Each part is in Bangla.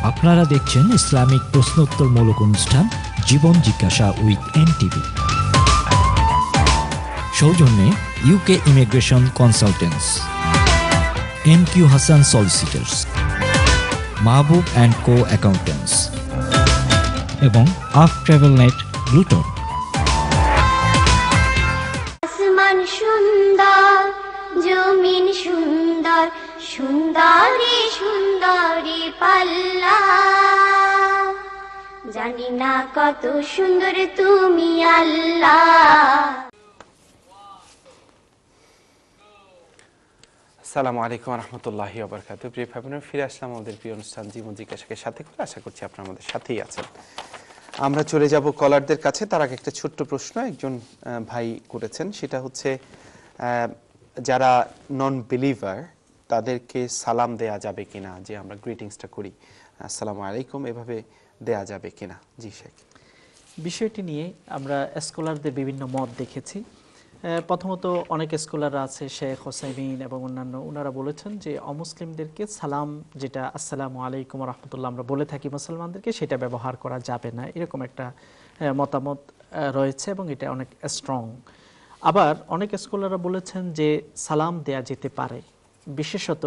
আপনারা দেখছেন ইসলামিক প্রশ্নোত্তরমূলক অনুষ্ঠান জীবন জিজ্ঞাসা উইথ এনটিভি। সৌজন্যে UK immigration consultants, এনকিউ Hasan solicitors, Mahbub and co accountants এবং আফ ট্রাভেল নেট ব্লুটন। আসমান সুন্দর, জমিন সুন্দর, সুন্দরী সুন্দরী পাল্লা, জানি না কত সুন্দর তুমি আল্লাহ। আসসালামু আলাইকুম রহমতুল্লাহি ওয়া বারাকাতুহু। প্রিয় ভাই বোনেরা, ফিরে আসলাম আমাদের প্রিয় অনুষ্ঠান জীবন জিজ্ঞাসাকে সাথে করে। আশা করছি আপনারা আমাদের সাথেই আছেন। আমরা চলে যাব কলারদের কাছে। তার আগে একটা ছোট্ট প্রশ্ন একজন ভাই করেছেন, সেটা হচ্ছে যারা নন বিলিভার তাদেরকে সালাম দেয়া যাবে কিনা, যে আমরা গ্রিটিংসটা করি আসসালামু আলাইকুম, এভাবে দেয়া যাবে কিনা? জি শেখ। বিষয়টি নিয়ে আমরা স্কলারদের বিভিন্ন মত দেখেছি। প্রথমত অনেক স্কলার আছে, শেখ হোসাইমিন এবং অন্যান্য, ওনারা বলেছেন যে অমুসলিমদেরকে সালাম, যেটা আসসালামু আলাইকুম রহমতুল্লাহ আমরা বলে থাকি মুসলমানদেরকে, সেটা ব্যবহার করা যাবে না, এরকম একটা মতামত রয়েছে এবং এটা অনেক স্ট্রং। আবার অনেক স্কলাররা বলেছেন যে সালাম দেয়া যেতে পারে, বিশেষত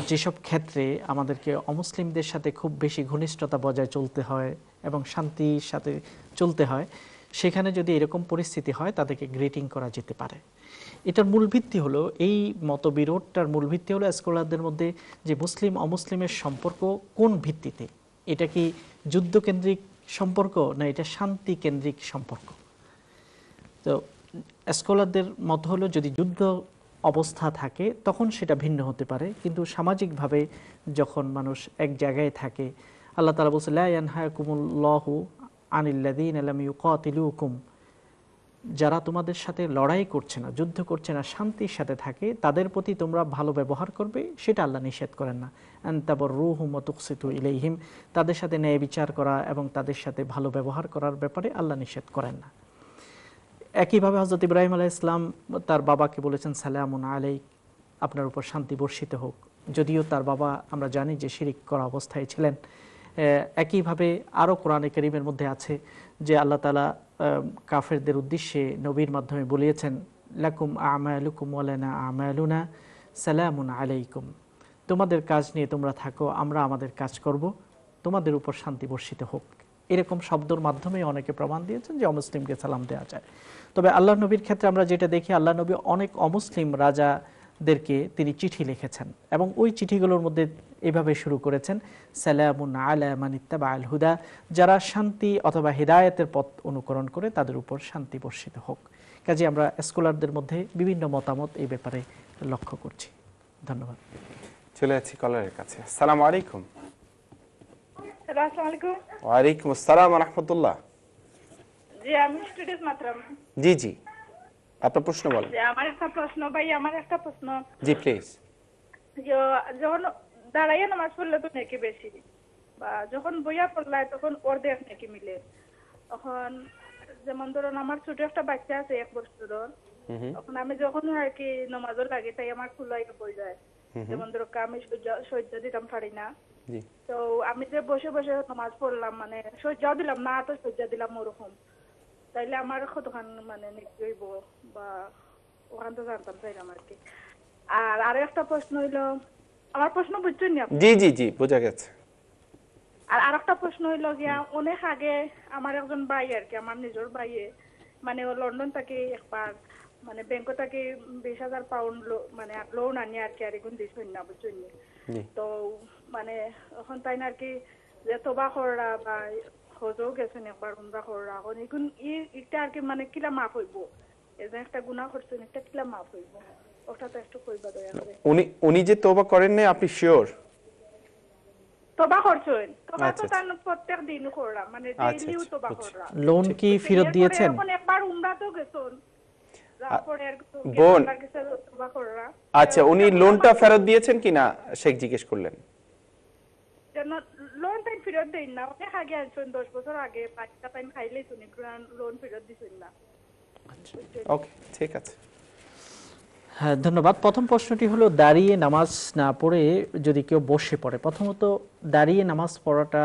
যেসব ক্ষেত্রে আমাদেরকে অমুসলিমদের সাথে খুব বেশি ঘনিষ্ঠতা বজায় চলতে হয় এবং শান্তির সাথে চলতে হয়, সেখানে যদি এরকম পরিস্থিতি হয় তাদেরকে গ্রিটিং করা যেতে পারে। এটার মূল ভিত্তি হলো, এই মতবিরোধটার মূল ভিত্তি হলো স্কলারদের মধ্যে যে মুসলিম অমুসলিমের সম্পর্ক কোন ভিত্তিতে, এটা কি যুদ্ধকেন্দ্রিক সম্পর্ক না এটা শান্তি কেন্দ্রিক সম্পর্ক। তো স্কলারদের মত হলো যদি যুদ্ধ অবস্থা থাকে তখন সেটা ভিন্ন হতে পারে, কিন্তু সামাজিকভাবে যখন মানুষ এক জায়গায় থাকে, আল্লাহ তাআলা বলছে লা ইয়ানহাকুমুল্লাহু আনিল্লাযীনা লাম ইউকাতিলুকুম, যারা তোমাদের সাথে লড়াই করছে না, যুদ্ধ করছে না, শান্তির সাথে থাকে, তাদের প্রতি তোমরা ভালো ব্যবহার করবে, সেটা আল্লাহ নিষেধ করেন না। আন তাবাররুহুম ওয়া তুকসিতু ইলাইহিম, তাদের সাথে ন্যায় বিচার করা এবং তাদের সাথে ভালো ব্যবহার করার ব্যাপারে আল্লাহ নিষেধ করেন না। একইভাবে হযরত ইব্রাহিম আলাইহিস সালাম তার বাবাকে বলেছেন সালামুন আলাইক, আপনার উপর শান্তি বর্ষিত হোক, যদিও তার বাবা আমরা জানি যে শিরিক করা অবস্থায় ছিলেন। একইভাবে আরও কোরআনে কারীমের মধ্যে আছে যে আল্লাহ তাআলা কাফেরদের উদ্দেশ্যে নবীর মাধ্যমে বলিয়েছেন লাকুম আমালুকুম ওয়া লানা আমালুনা সালামুন আলাইকুম, তোমাদের কাজ নিয়ে তোমরা থাকো, আমরা আমাদের কাজ করব, তোমাদের উপর শান্তি বর্ষিত হোক। এরকম শব্দের মাধ্যমে অনেকে প্রমাণ দিয়েছেন যে অমুসলিমকে সালাম দেওয়া যায়। তবে আল্লাহ নবীর ক্ষেত্রে আমরা যেটা দেখি, আল্লাহ নবী অনেক অমুসলিম রাজাদেরকে তিনি চিঠি লিখেছেন এবং ওই চিঠিগুলোর মধ্যে এভাবে শুরু করেছেন সালামুন আলা মান ইত্তাবাআল হুদা, যারা শান্তি অথবা হিদায়াতের পথ অনুকরণ করে তাদের উপর শান্তি বর্ষিত হোক। কাজে আমরা স্কলারদের মধ্যে বিভিন্ন মতামত এই ব্যাপারে লক্ষ্য করছি। ধন্যবাদ। চলে যাচ্ছি কলারের কাছে। আসসালামু আলাইকুম। আসসালামু আলাইকুম। ওয়ালাইকুম আসসালাম ওয়া রাহমাতুল্লাহ। জি, আমি স্টুডেন্ট মাত্রাম। জি জি, আপনার প্রশ্ন বলেন। আমার একটা প্রশ্ন ভাই, আমার একটা প্রশ্ন। জি প্লিজ। যখন দাঁড়াইয়া নামাজ পড়লে তো নাকি বেশি, বা যখন বইয়া পড়লে তখন অর্ধেক নাকি মিলে। তখন যেমন ধরুন আমার ছোট একটা বাচ্চা আছে 1 বছরের, তখন আমি যখন আর কি নামাজও লাগে তাই আমার খুলাই বই যায়, যেমন ধরো আমি সহ্য দিতাম পারি না, তো আমি যে বসে বসে নামাজ পড়লাম, মানে সহ্য দিলাম না তো সহ্য দিলাম ওরকম, তাইলে আমার কতখান মানে নিশ্চয়ইব বা ওখান তো জানতাম চাইলাম আর কি। আর আরো একটা প্রশ্ন হইলো, আমার প্রশ্ন বুঝছেন না? জি জি জি, বোঝা গেছে। আর আরেকটা প্রশ্ন হইলো গিয়া, অনেক আগে আমার একজন ভাই আর কি, আমার নিজের ভাইয়ে মানে ও লন্ডন থেকে একবার মানে ব্যাংক থেকে 20,000 পাউন্ড মানে লোন আনি আর কি, আর এখন দিচ্ছেন না বুঝছেন। তো মানে এখন তাই না আর কি যে তোবা করা বা হজও গেছেন একবার উমরা করা, এখন এটা আর কি মানে কিলা মাফ হইব, এই যে একটা গুনাহ করছেন এটা কিলা মাফ হইব, ওটা তো একটু কইবা দয়া করে। উনি যে তওবা করেন না, আপনি শিওর? তওবা করছেন, তওবা তো তার প্রত্যেক দিন করা, মানে ডেইলিও তওবা করা। লোন কি ফেরত দিয়েছেন? এখন একবার উমরা তো গেছেন, তারপরে আর বোন, তওবা করা। আচ্ছা উনি লোনটা ফেরত দিয়েছেন কিনা শেখ জিজ্ঞেস করলেন। লোন টাইম ফেরত দেন না, অনেক আগে আনছেন 10 বছর আগে, 5টা টাইম খাইলেই শুনি লোন ফেরত দিছেন না। ওকে, ঠিক আছে। হ্যাঁ, ধন্যবাদ। প্রথম প্রশ্নটি হলো দাঁড়িয়ে নামাজ না পড়ে যদি কেউ বসে পড়ে। প্রথমত দাঁড়িয়ে নামাজ পড়াটা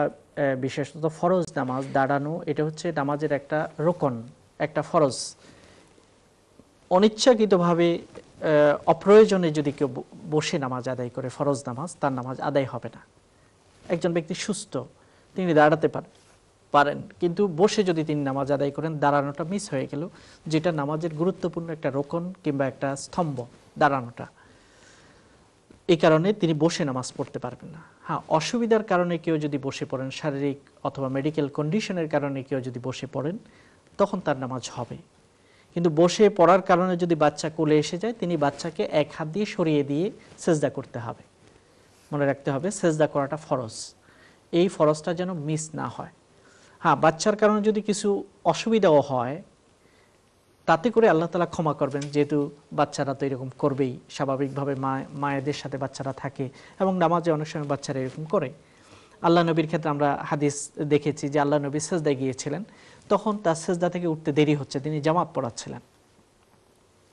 বিশেষত ফরজ নামাজ, দাঁড়ানো এটা হচ্ছে নামাজের একটা রোকন, একটা ফরজ। অনিচ্ছাকৃতভাবে অপ্রয়োজনে যদি কেউ বসে নামাজ আদায় করে ফরজ নামাজ, তার নামাজ আদায় হবে না। একজন ব্যক্তি সুস্থ, তিনি দাঁড়াতে পারেন, কিন্তু বসে যদি তিনি নামাজ আদায় করেন, দাঁড়ানোটা মিস হয়ে গেল, যেটা নামাজের গুরুত্বপূর্ণ একটা রোকন কিংবা একটা স্তম্ভ দাঁড়ানোটা। এই কারণে তিনি বসে নামাজ পড়তে পারবেন না। হ্যাঁ, অসুবিধার কারণে কেউ যদি বসে পড়েন, শারীরিক অথবা মেডিকেল কন্ডিশনের কারণে কেউ যদি বসে পড়েন, তখন তার নামাজ হবে। কিন্তু বসে পড়ার কারণে যদি বাচ্চা কোলে এসে যায়, তিনি বাচ্চাকে এক হাত দিয়ে সরিয়ে দিয়ে সেজদা করতে হবে। মনে রাখতে হবে সেজদা করাটা ফরজ, এই ফরজটা যেন মিস না হয়। হ্যাঁ, বাচ্চার কারণে যদি কিছু অসুবিধাও হয়, তাতে করে আল্লাহ তাআলা ক্ষমা করবেন, যেহেতু বাচ্চারা তো এরকম করবেই, স্বাভাবিকভাবে মায়েদের সাথে বাচ্চারা থাকে এবং নামাজে অনেক সময় বাচ্চারা এরকম করে। আল্লাহ নবীর ক্ষেত্রে আমরা হাদিস দেখেছি যে আল্লাহ নবী সেজদায় গিয়েছিলেন, তখন তার সেজদা থেকে উঠতে দেরি হচ্ছে, তিনি জামাত পড়াচ্ছিলেন।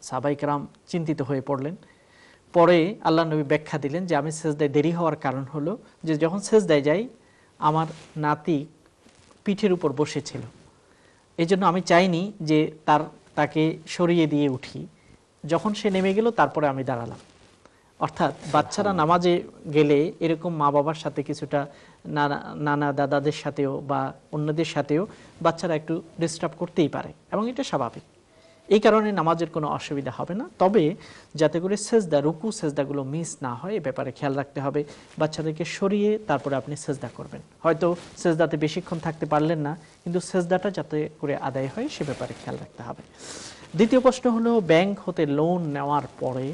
সাহাবায়ে কেরাম চিন্তিত হয়ে পড়লেন। পরে আল্লাহ নবী ব্যাখ্যা দিলেন যে আমি সেজদায় দেরি হওয়ার কারণ হলো যে যখন সেজদায় যাই, আমার নাতি পিঠের উপর বসেছিল, এই জন্য আমি চাইনি যে তাকে সরিয়ে দিয়ে উঠি। যখন সে নেমে গেল, তারপরে আমি দাঁড়ালাম। অর্থাৎ বাচ্চারা নামাজে গেলে এরকম মা বাবার সাথে কিছুটা, নানা দাদাদের সাথেও বা অন্যদের সাথেও বাচ্চারা একটু ডিস্টার্ব করতেই পারে এবং এটা স্বাভাবিক। এই কারণে নামাজের কোনো অসুবিধা হবে না। তবে যাতে করে সেজদা, রুকু সেজদাগুলো মিস না হয়, এ ব্যাপারে খেয়াল রাখতে হবে। বাচ্চাদেরকে সরিয়ে তারপরে আপনি সেজদা করবেন। হয়তো সেজদাতে বেশিক্ষণ থাকতে পারলেন না, কিন্তু সেজদাটা যাতে করে আদায় হয় সে ব্যাপারে খেয়াল রাখতে হবে। দ্বিতীয় প্রশ্ন হলো, ব্যাংক হতে লোন নেওয়ার পরে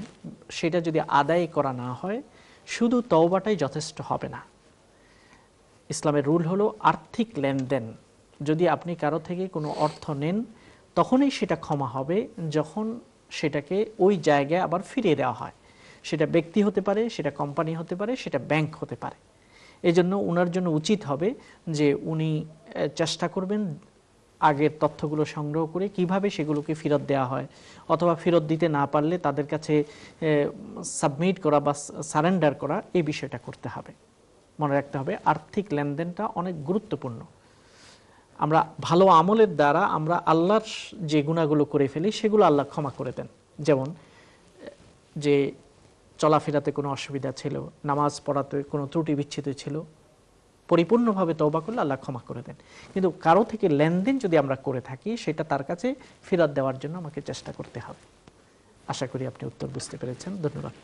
সেটা যদি আদায় করা না হয়, শুধু তওবাটাই যথেষ্ট হবে না। ইসলামের রুল হলো আর্থিক লেনদেন, যদি আপনি কারো থেকে কোনো অর্থ নেন, তখনই সেটা ক্ষমা হবে যখন সেটাকে ওই জায়গায় আবার ফিরিয়ে দেওয়া হয়। সেটা ব্যক্তি হতে পারে, সেটা কোম্পানি হতে পারে, সেটা ব্যাংক হতে পারে। এই জন্য ওনার জন্য উচিত হবে যে উনি চেষ্টা করবেন আগের তথ্যগুলো সংগ্রহ করে কিভাবে সেগুলোকে ফেরত দেওয়া হয়, অথবা ফেরত দিতে না পারলে তাদের কাছে সাবমিট করা বা সারেন্ডার করা, এই বিষয়টা করতে হবে। মনে রাখতে হবে আর্থিক লেনদেনটা অনেক গুরুত্বপূর্ণ। আমরা ভালো আমলের দ্বারা আমরা আল্লাহর যে গুনাহগুলো করে ফেলি, সেগুলো আল্লাহ ক্ষমা করে দেন। যেমন যে চলাফেরাতে কোনো অসুবিধা ছিল, নামাজ পড়াতে কোনো ত্রুটি বিচ্ছিন্ন ছিল, পরিপূর্ণভাবে তওবা করলে আল্লাহ ক্ষমা করে দেন। কিন্তু কারো থেকে লেনদেন যদি আমরা করে থাকি, সেটা তার কাছে ফেরত দেওয়ার জন্য আমাকে চেষ্টা করতে হবে। আশা করি আপনি উত্তর বুঝতে পেরেছেন। ধন্যবাদ।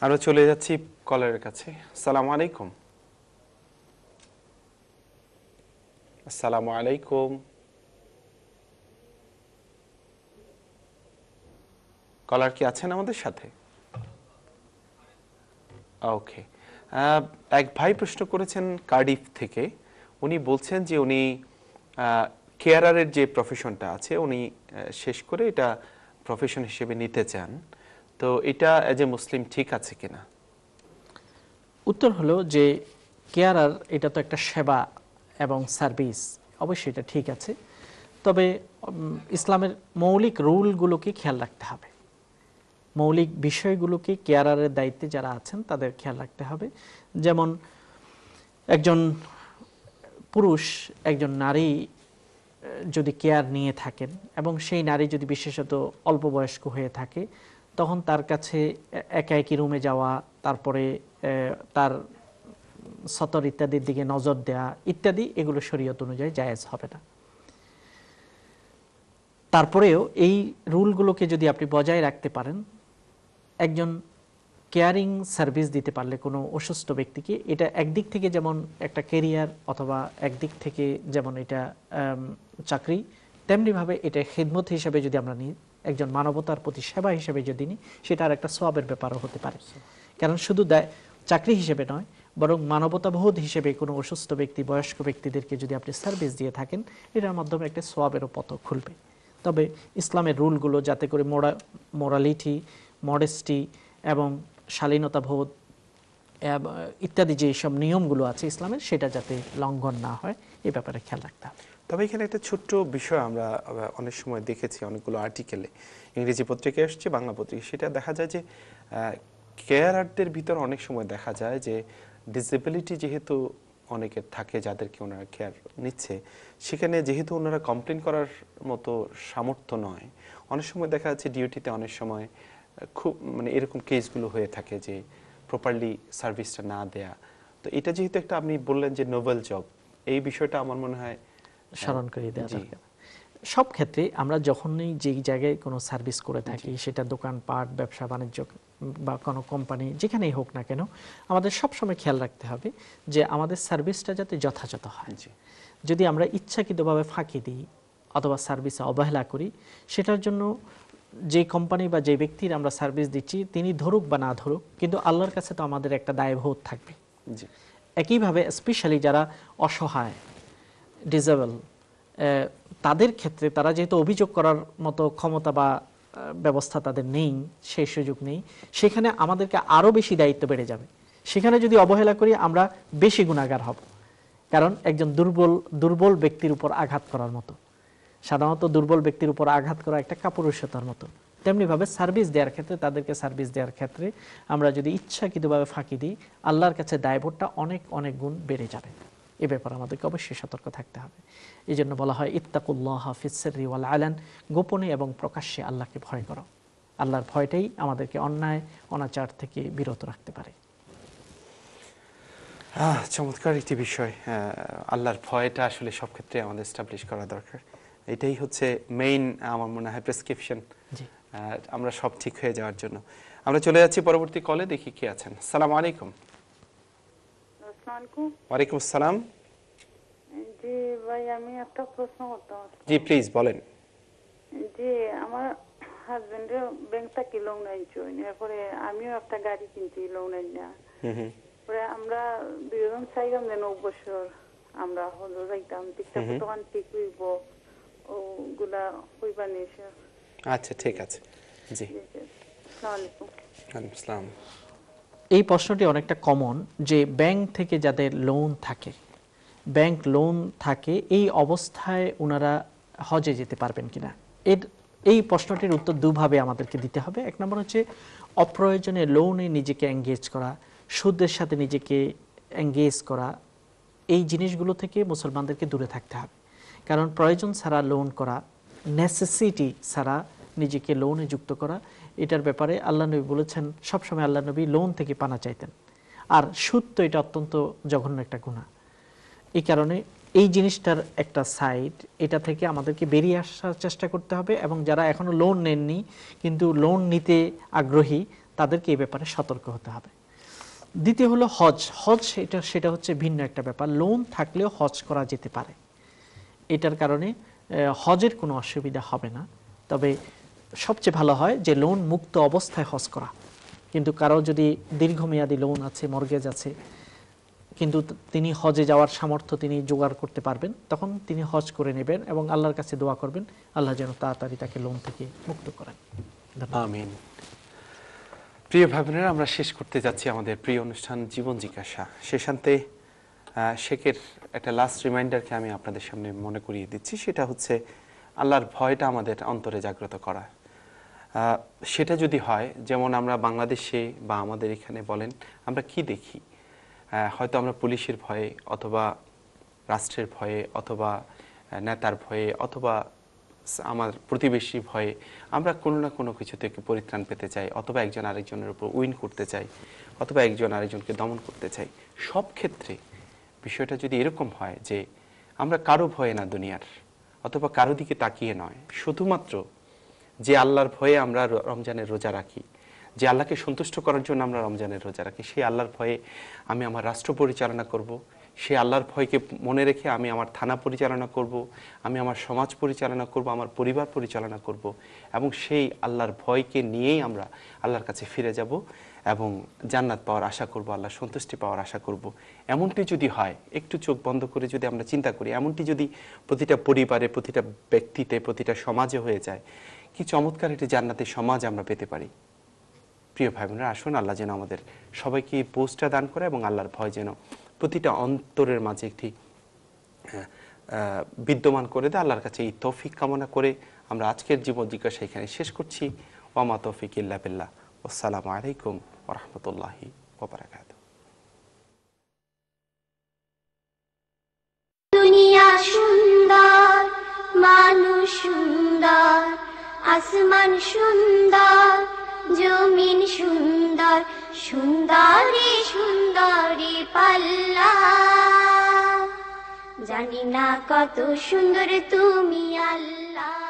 আমরা চলে যাচ্ছি কলারের কাছে। আসসালামু আলাইকুম। আসসালামু আলাইকুম। কলার কি আছেন আমাদের সাথে? ওকে, এক ভাই প্রশ্ন করেছেন কার্ডিফ থেকে। উনি বলছেন যে উনি কেয়ারারের যে প্রফেশনটা আছে, উনি শেষ করে এটা প্রফেশন হিসেবে নিতে চান। তো এটা এজ এ মুসলিম ঠিক আছে কিনা? উত্তর হলো যে কেয়ারার এটা তো একটা সেবা এবং সার্ভিস, অবশ্যই এটা ঠিক আছে। তবে ইসলামের মৌলিক রুলগুলোকে খেয়াল রাখতে হবে, মৌলিক বিষয়গুলোকে কেয়ারারের দায়িত্বে যারা আছেন তাদের খেয়াল রাখতে হবে। যেমন একজন পুরুষ একজন নারী যদি কেয়ার নিয়ে থাকেন এবং সেই নারী যদি বিশেষত অল্প বয়স্ক হয়ে থাকে, তখন তার কাছে একা একই রুমে যাওয়া, তারপরে তার সতর ইত্যাদির দিকে নজর দেওয়া ইত্যাদি, এগুলো শরীয়ত অনুযায়ী জায়েজ হবে না। তারপরেও এই রুলগুলোকে যদি আপনি বজায় রাখতে পারেন, একজন কেয়ারিং সার্ভিস দিতে পারলে কোনো অসুস্থ ব্যক্তিকে, এটা একদিক থেকে যেমন একটা কেরিয়ার, অথবা একদিক থেকে যেমন এটা চাকরি, তেমনিভাবে এটা খিদমত হিসেবে যদি আমরা নিই, একজন মানবতার প্রতি সেবা হিসেবে যদি নিই, সেটা আর একটা সওয়াবের ব্যাপারও হতে পারে। কারণ শুধু চাকরি হিসেবে নয়, বরং মানবতাবোধ হিসেবে কোনো অসুস্থ ব্যক্তি, বয়স্ক ব্যক্তিদেরকে যদি আপনি সার্ভিস দিয়ে থাকেন, এটার মাধ্যমে একটা সওয়াবেরও পথ খুলবে। তবে ইসলামের রুলগুলো যাতে করে মোরালিটি, মডেস্টি এবং শালীনতাবোধ ইত্যাদি যে সব নিয়মগুলো আছে ইসলামের, সেটা যাতে লঙ্ঘন না হয়, এই ব্যাপারে খেয়াল রাখতে হবে। তবে এখানে একটা ছোট্ট বিষয় আমরা অনেক সময় দেখেছি, অনেকগুলো আর্টিকেলে, ইংরেজি পত্রিকায় এসছে, বাংলা পত্রিকায়, সেটা দেখা যায় যে কেয়ারারদের ভিতর অনেক সময় দেখা যায় যে ডিসেবিলিটি যেহেতু অনেকের থাকে, যাদেরকে ওনারা কেয়ার নিচ্ছে, সেখানে যেহেতু ওনারা কমপ্লেন করার মতো সামর্থ্য নয়, অনেক সময় দেখা যাচ্ছে ডিউটিতে অনেক সময় খুব মানে এরকম কেসগুলো হয়ে থাকে যে প্রপারলি সার্ভিসটা না দেয়া। তো এটা যেহেতু একটা আপনি বললেন যে নোবেল জব, এই বিষয়টা আমার মনে হয় স্মরণ করিয়ে দেওয়া দরকার। সব ক্ষেত্রে আমরা যখনই যেই জায়গায় কোনো সার্ভিস করে থাকি, সেটা দোকানপাট, ব্যবসা বাণিজ্য বা কোনো কোম্পানি, যেখানেই হোক না কেন, আমাদের সবসময় খেয়াল রাখতে হবে যে আমাদের সার্ভিসটা যাতে যথাযথ হয়। যদি আমরা ইচ্ছাকৃতভাবে ফাঁকি দিই অথবা সার্ভিসে অবহেলা করি, সেটার জন্য যে কোম্পানি বা যে ব্যক্তির আমরা সার্ভিস দিচ্ছি তিনি ধরুক বা না ধরুক, কিন্তু আল্লাহর কাছে তো আমাদের একটা দায়বোধ থাকবে। একইভাবে স্পেশালি যারা অসহায়, ডিসেবল, তাদের ক্ষেত্রে তারা যেহেতু অভিযোগ করার মতো ক্ষমতা বা ব্যবস্থা তাদের নেই, সেই সুযোগ নেই, সেখানে আমাদেরকে আরও বেশি দায়িত্ব বেড়ে যাবে। সেখানে যদি অবহেলা করি আমরা বেশি গুনাহগার হব, কারণ একজন দুর্বল ব্যক্তির উপর আঘাত করার মতো। সাধারণত দুর্বল ব্যক্তির উপর আঘাত করা একটা কাপুরুষতার মতো। তেমনিভাবে সার্ভিস দেওয়ার ক্ষেত্রে, তাদেরকে সার্ভিস দেওয়ার ক্ষেত্রে আমরা যদি ইচ্ছাকৃতভাবে ফাঁকি দিই, আল্লাহর কাছে দায়ভারটা অনেক অনেক গুণ বেড়ে যাবে। এ ব্যাপারে আমাদেরকে অবশ্যই সতর্ক থাকতে হবে। এই জন্য বলা হয় ইত্তাকুল্লাহ ফিস সিররি ওয়াল আলান, গোপনে এবং প্রকাশ্যে আল্লাহকে ভয় করো। আল্লাহর ভয়টাই আমাদেরকে অন্যায় অনাচার থেকে বিরত রাখতে পারে। চমৎকার একটি বিষয়। আল্লাহর ভয়টা আসলে সব ক্ষেত্রে আমাদের এস্টাবলিশ করা দরকার। এটাই হচ্ছে মেইন আমার মনে হয় প্রেসক্রিপশন আমরা সব ঠিক হয়ে যাওয়ার জন্য। আমরা চলে যাচ্ছি পরবর্তী কলে, দেখি কে আছেন। আসসালামু আলাইকুম। ওয়ালাইকুম আসসালাম। জি ভাই, আমি একটা প্রশ্ন করতাম। জি প্লিজ বলেন। জি, আমার হাজবেন্ডের ব্যাংক থেকে লোন আনছি, এরপরে আমিও একটা গাড়ি কিনছি লোন আইনা। পরে আমরা দুজন চাইলাম যে 9 বছর আমরা হলো যাইতাম, ঠিকঠাক দোকান ঠিক হইব ওগুলা হইবা নিয়েছে। আচ্ছা ঠিক আছে। জি আসসালামু আলাইকুম। ওয়ালাইকুম আসসালাম। এই প্রশ্নটি অনেকটা কমন যে ব্যাংক থেকে যাদের লোন থাকে, ব্যাংক লোন থাকে, এই অবস্থায় ওনারা হজে যেতে পারবেন কিনা। এই প্রশ্নটির উত্তর দুভাবে আমাদেরকে দিতে হবে। এক নম্বর হচ্ছে অপ্রয়োজনে লোনে নিজেকে এঙ্গেজ করা, সুদের সাথে নিজেকে এঙ্গেজ করা, এই জিনিসগুলো থেকে মুসলমানদেরকে দূরে থাকতে হবে। কারণ প্রয়োজন ছাড়া লোন করা, নেসেসিটি ছাড়া নিজেকে লোনে যুক্ত করা, এটার ব্যাপারে আল্লাহ নবী বলেছেন, সবসময় আল্লাহ নবী লোন থেকে পানা চাইতেন। আর সুদ তো এটা অত্যন্ত জঘন্য একটা গুনাহ। এই কারণে এই জিনিসটার একটা সাইড, এটা থেকে আমাদেরকে বেরিয়ে আসার চেষ্টা করতে হবে। এবং যারা এখনো লোন নেননি কিন্তু লোন নিতে আগ্রহী, তাদেরকে এই ব্যাপারে সতর্ক হতে হবে। দ্বিতীয় হলো হজ। সেটা হচ্ছে ভিন্ন একটা ব্যাপার। লোন থাকলেও হজ করা যেতে পারে, এটার কারণে হজের কোনো অসুবিধা হবে না। তবে সবচেয়ে ভালো হয় যে লোন মুক্ত অবস্থায় হজ করা। কিন্তু কারো যদি দীর্ঘমেয়াদী লোন আছে, মর্গেজ আছে, কিন্তু তিনি হজে যাওয়ার সামর্থ্য তিনি জোগাড় করতে পারবেন, তখন তিনি হজ করে নেবেন এবং আল্লাহর কাছে দোয়া করবেন আল্লাহ যেন তাড়াতাড়ি তাকে লোন থেকে মুক্ত করেন। আমিন। প্রিয় ভাই বোনেরা, আমরা শেষ করতে যাচ্ছি আমাদের প্রিয় অনুষ্ঠান জীবন জিজ্ঞাসা। শেষান্তে শেখের একটা লাস্ট রিমাইন্ডারকে আমি আপনাদের সামনে মনে করিয়ে দিচ্ছি। সেটা হচ্ছে আল্লাহর ভয়টা আমাদের অন্তরে জাগ্রত করা। সেটা যদি হয়, যেমন আমরা বাংলাদেশে বা আমাদের এখানে বলেন, আমরা কি দেখি, হয়তো আমরা পুলিশের ভয়ে অথবা রাষ্ট্রের ভয়ে অথবা নেতার ভয়ে অথবা আমার প্রতিবেশী ভয়ে আমরা কোনো না কোনো কিছু থেকে পরিত্রাণ পেতে চাই, অথবা একজন আরেকজনের উপর উইন করতে চাই, অথবা একজন আরেকজনকে দমন করতে চাই। সব ক্ষেত্রে বিষয়টা যদি এরকম হয় যে আমরা কারো ভয়ে না দুনিয়ার, অথবা কারো দিকে তাকিয়ে নয়, শুধুমাত্র যে আল্লাহর ভয়ে আমরা রমজানের রোজা রাখি, যে আল্লাহকে সন্তুষ্ট করার জন্য আমরা রমজানের রোজা রাখি, সেই আল্লাহর ভয়ে আমি আমার রাষ্ট্র পরিচালনা করব, সেই আল্লাহর ভয়কে মনে রেখে আমি আমার থানা পরিচালনা করব, আমি আমার সমাজ পরিচালনা করব, আমার পরিবার পরিচালনা করব, এবং সেই আল্লাহর ভয়কে নিয়েই আমরা আল্লাহর কাছে ফিরে যাব এবং জান্নাত পাওয়ার আশা করব, আল্লাহর সন্তুষ্টি পাওয়ার আশা করব। এমনটি যদি হয়, একটু চোখ বন্ধ করে যদি আমরা চিন্তা করি, এমনটি যদি প্রতিটা পরিবারে, প্রতিটা ব্যক্তিতে, প্রতিটা সমাজে হয়ে যায়, কি চমৎকার একটি জান্নাতের সমাজ আমরা পেতে পারি। প্রিয় ভাই বোনেরা, আসুন আল্লাহ যেন আমাদের সবাইকে এই পোস্টটা দান করে এবং আল্লাহর ভয় যেন প্রতিটা অন্তরের মাঝে একটি বিদ্যমান করে দেয়। আল্লাহর কাছে এই তৌফিক কামনা করে আমরা আজকের জীবন জিজ্ঞাসা এখানে শেষ করছি। ওয়া মা তৌফিক ইল্লা বিল্লাহ। আসসালামু আলাইকুম ওয়া রাহমাতুল্লাহি ওয়া বারাকাতুহু। দুনিয়া সুন্দর, মানুষ সুন্দর, আসমান সুন্দর, জমিন সুন্দর, সুন্দরী সুন্দরী পাল্লা। জানি না কত সুন্দর তুমি আল্লাহ।